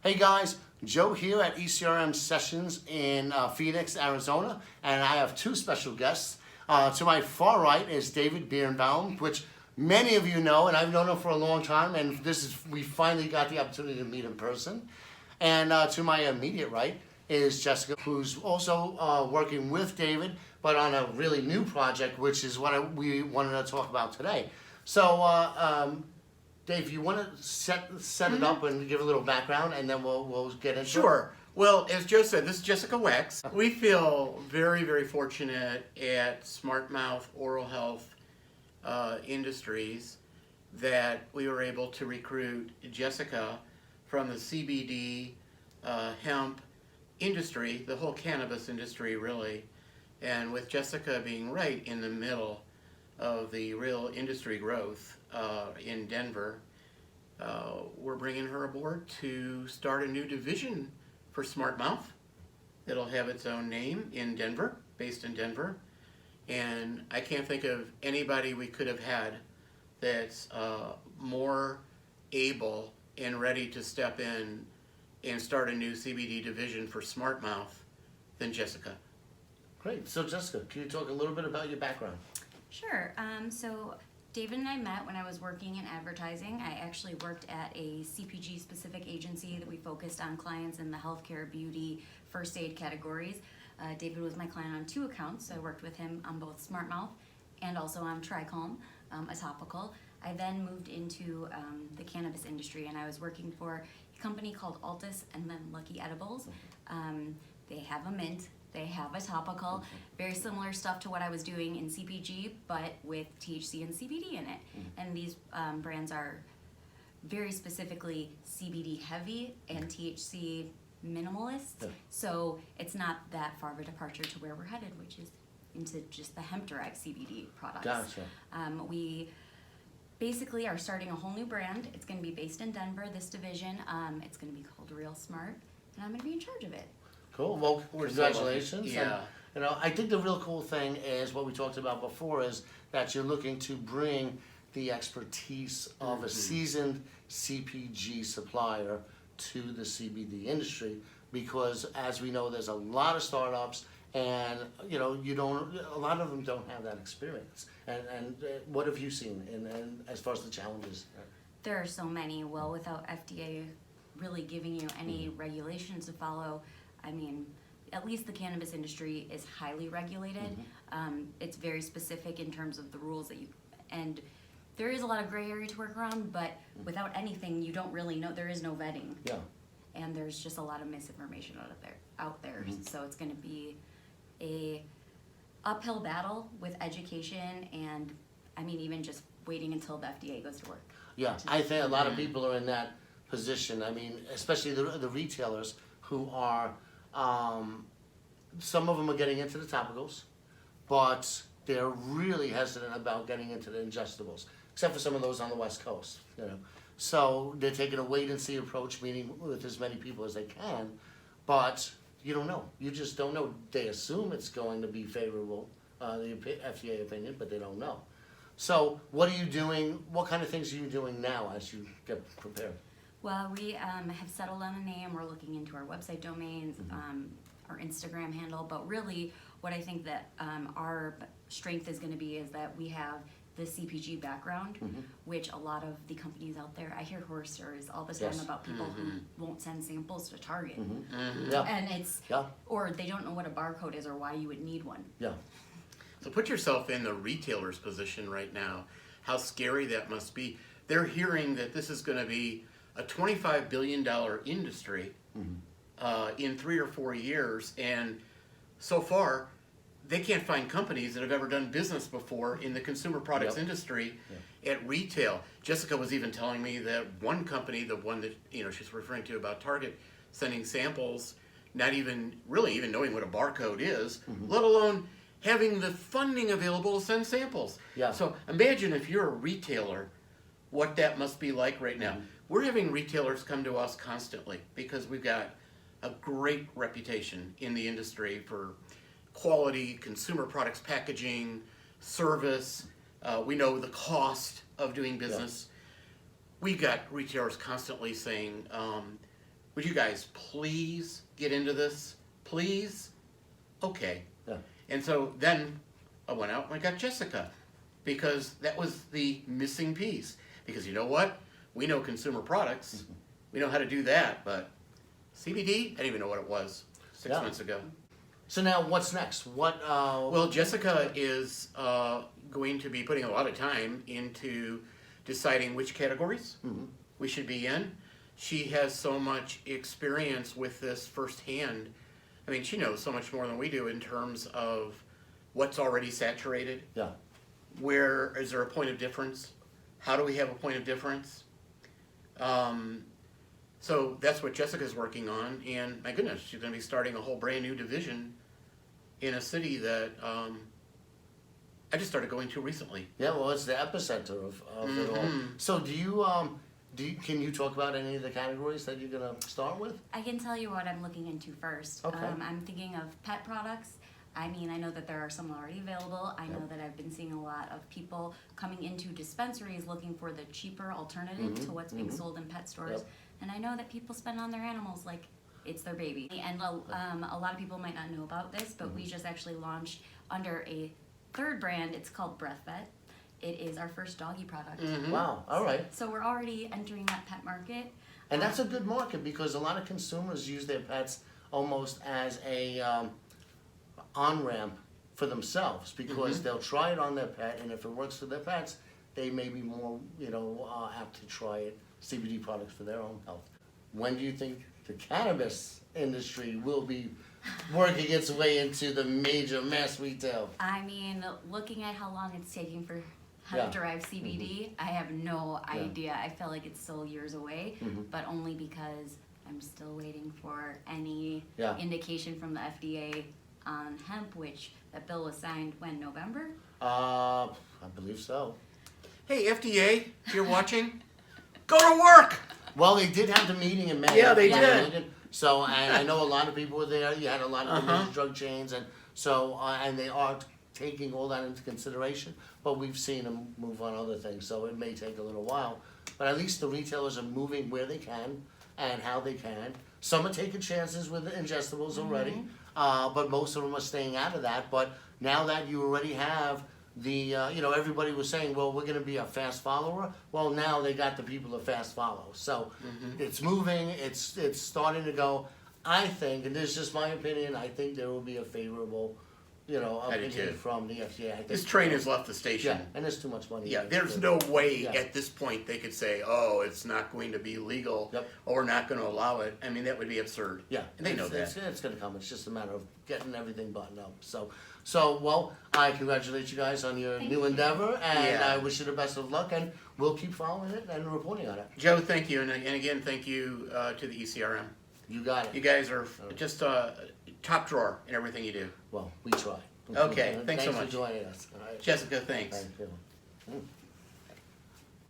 Hey guys, Joe here at ECRM Sessions in Phoenix, Arizona, and I have two special guests. To my far right is David Biernbaum, which many of you know, and I've known him for a long time, and we finally got the opportunity to meet in person. And to my immediate right is Jessica, who's also working with David, but on a really new project, which is what we wanted to talk about today. So, Dave, you want to set it up and give a little background, and then we'll get into it? Sure. Well, as Joe said, this is Jessica Wex. We feel very, very fortunate at SmartMouth Oral Health Industries that we were able to recruit Jessica from the CBD hemp industry, the whole cannabis industry really, and with Jessica being right in the middle of the real industry growth in Denver, we're bringing her aboard to start a new division for SmartMouth. It'll have its own name in Denver, based in Denver, and I can't think of anybody we could have had that's more able and ready to step in and start a new CBD division for SmartMouth than Jessica. Great. So, Jessica, can you talk a little bit about your background? Sure. So David and I met when I was working in advertising. I actually worked at a CPG specific agency that we focused on clients in the healthcare, beauty, first aid categories. David was my client on 2 accounts, so I worked with him on both SmartMouth and also on Tricalm, a topical. I then moved into the cannabis industry, and I was working for a company called Altus and then Lucky Edibles. They have a mint. They have a topical, very similar stuff to what I was doing in CPG, but with THC and CBD in it. And these brands are very specifically CBD heavy and THC minimalist. So it's not that far of a departure to where we're headed, which is into just the hemp-derived CBD products. Gotcha. We basically are starting a whole new brand. It's going to be based in Denver, this division. It's going to be called Real Smart, and I'm going to be in charge of it. Cool. Well, congratulations. Yeah. And, I think the real cool thing is what we talked about before is that you're looking to bring the expertise of a seasoned CPG supplier to the CBD industry, because as we know, there's a lot of startups, and a lot of them don't have that experience. And what have you seen in as far as the challenges? There are so many. Well, without FDA really giving you any regulations to follow, I mean, at least the cannabis industry is highly regulated. It's very specific in terms of the rules and there is a lot of gray area to work around, but without anything, you don't really know. There is no vetting. Yeah. And there's just a lot of misinformation out there. So it's going to be a uphill battle with education and, I mean, even just waiting until the FDA goes to work. Yeah, I think a lot of people are in that position. I mean, especially the retailers who are, some of them are getting into the topicals, but they're really hesitant about getting into the ingestibles, except for some of those on the West Coast, So they're taking a wait and see approach, meeting with as many people as they can, but you don't know. You just don't know. They assume it's going to be favorable, the FDA opinion, but they don't know. So what are you doing? What kind of things are you doing now as you get prepared? Well, we have settled on a name. We're looking into our website domains, our Instagram handle, but really what I think that our strength is going to be is that we have the CPG background, which a lot of the companies out there, I hear horror stories all the time about people who won't send samples to Target. Yeah. And it's, or they don't know what a barcode is or why you would need one. Yeah. So put yourself in the retailer's position right now, how scary that must be. They're hearing that this is going to be a $25 billion industry in 3 or 4 years, and so far they can't find companies that have ever done business before in the consumer products industry at retail. Jessica was even telling me that one company, the one that she's referring to about Target, sending samples, not even really even knowing what a barcode is, let alone having the funding available to send samples. So imagine if you're a retailer, what that must be like right now. We're having retailers come to us constantly because we've got a great reputation in the industry for quality, consumer products packaging, service. We know the cost of doing business. We've got retailers constantly saying, would you guys please get into this? Please? Okay. Yeah. And so then I went out and I got Jessica, because that was the missing piece. Because you know what? We know consumer products. We know how to do that, but CBD, I didn't even know what it was 6 months ago. So now what's next? Well, Jessica is going to be putting a lot of time into deciding which categories we should be in. She has so much experience with this firsthand. I mean, she knows so much more than we do in terms of what's already saturated. Yeah. Where is there a point of difference? How do we have a point of difference? So that's what Jessica's working on, and my goodness, she's going to be starting a whole brand new division in a city that I just started going to recently. Yeah, well, it's the epicenter of it all. So can you talk about any of the categories that you're gonna start with? I can tell you what I'm looking into first. Okay. I'm thinking of pet products. I mean, I know that there are some already available. I know that I've been seeing a lot of people coming into dispensaries looking for the cheaper alternative to what's being sold in pet stores. Yep. And I know that people spend on their animals like it's their baby. And a lot of people might not know about this, but we just actually launched under a third brand. It's called Breath Vet. It is our first doggy product. Wow, all right. So we're already entering that pet market. And that's a good market because a lot of consumers use their pets almost as a on-ramp for themselves because they'll try it on their pet, and if it works for their pets, they may be more, apt to try it, CBD products for their own health. When do you think the cannabis industry will be working its way into the major mass retail? I mean, looking at how long it's taking for hemp-derived CBD, I have no idea. I feel like it's still years away, but only because I'm still waiting for any indication from the FDA on hemp, which that bill was signed when, November? I believe so. Hey, FDA, if you're watching, go to work! Well, they did have the meeting in May. Yeah, they did. So, and I know a lot of people were there. You had a lot of the major drug chains, and so, and they are taking all that into consideration. But we've seen them move on other things, so it may take a little while. But at least the retailers are moving where they can and how they can. Some are taking chances with the ingestibles already, but most of them are staying out of that. But now that you already have the, everybody was saying, well, we're going to be a fast follower. Well, now they got the people to fast follow. So it's moving, it's starting to go. I think, and this is just my opinion, I think there will be a favorable, opinion from the FDA. I think This train has left the station. Yeah, and there's too much money. Yeah, in it. there's no way at this point they could say, oh, it's not going to be legal, or we're not going to allow it. I mean, that would be absurd. Yeah, and they know that. It's going to come. It's just a matter of getting everything buttoned up. So well, I congratulate you guys on your new endeavor, and I wish you the best of luck, and we'll keep following it and reporting on it. Joe, thank you, and again, thank you to the ECRM. You got it. You guys are just top drawer in everything you do. Well, we try. Okay, thanks so much. for joining us. All right. Jessica, thanks. Thank you.